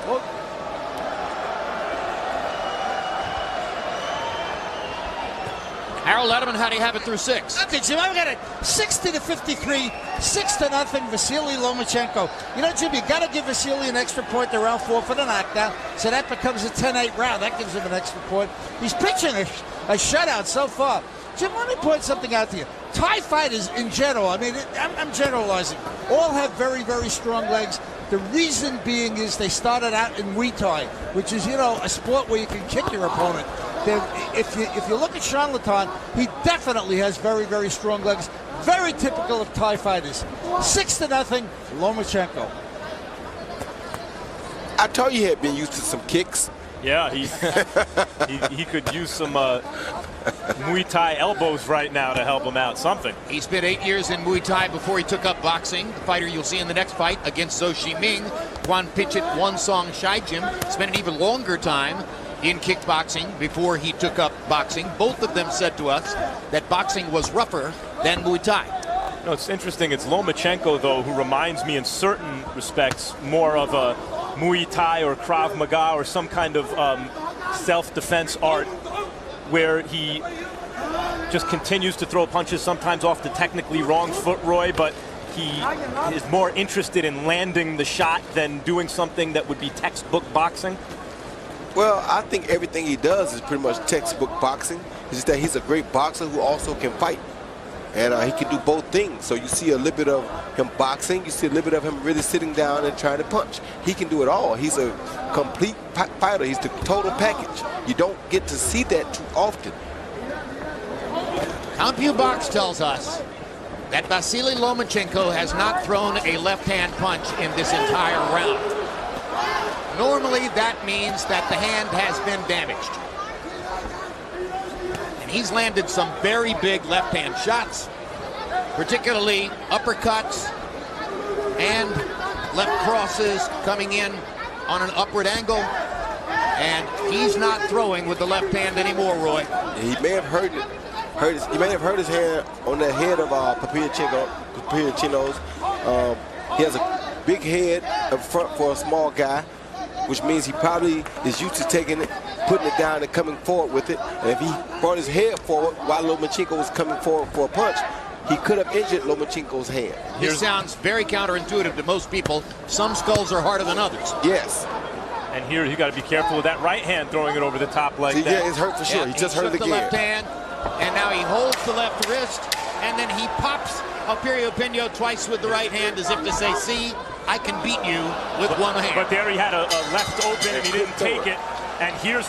Well, Harold Letterman, how do you have it through 6? Okay, Jim, I've got it 60-53, 6-0, Vasyl Lomachenko. You know, Jim, you got to give Vasyl an extra point to round 4 for the knockdown, so that becomes a 10-8 round. That gives him an extra point. He's pitching a shutout so far. Jim, let me point something out to you. Thai fighters in general, I mean, I'm generalizing, all have very, very strong legs. The reason being is they started out in Muay Thai, which is, you know, a sport where you can kick your opponent. If you look at Chonlatran, he definitely has very, very strong legs. Very typical of Thai fighters. 6-0, Lomachenko. I told you he had been used to some kicks. yeah, he could use some Muay Thai elbows right now to help him out. Something. He spent 8 years in Muay Thai before he took up boxing. The fighter you'll see in the next fight against Zo Shi Ming, Juan Pichit Wansong Shaijim, spent an even longer time in kickboxing before he took up boxing. Both of them said to us that boxing was rougher than Muay Thai. No, it's interesting. It's Lomachenko, though, who reminds me in certain respects more of a Muay Thai or Krav Maga or some kind of self-defense art where he just continues to throw punches, sometimes off the technically wrong foot, Roy, but he is more interested in landing the shot than doing something that would be textbook boxing. Well, I think everything he does is pretty much textbook boxing. It's just that he's a great boxer who also can fight. And he can do both things. So you see a little bit of him boxing, you see a little bit of him really sitting down and trying to punch. He can do it all. He's a complete fighter. He's the total package. You don't get to see that too often. CompuBox tells us that Vasyl Lomachenko has not thrown a left-hand punch in this entire round. Normally, that means that the hand has been damaged. And he's landed some very big left-hand shots, particularly uppercuts and left crosses coming in on an upward angle. And he's not throwing with the left hand anymore, Roy. He may have hurt he may have hurt his hand on the head of Piriyapinyo's. He has a big head up front for a small guy, which means he probably is used to taking it, putting it down and coming forward with it. And if he brought his head forward while Lomachenko was coming forward for a punch, he could have injured Lomachenko's hand. This sounds very counterintuitive to most people. Some skulls are harder than others. Yes. And here you got to be careful with that right hand throwing it over the top like that. Yeah, it's hurt for sure. Yeah, he just hurt the again. left hand, and now he holds the left wrist, and then he pops Piriyapinyo twice with the right hand as if to say, see, I can beat you with one hand. But there he had a left open and he didn't take it. And here's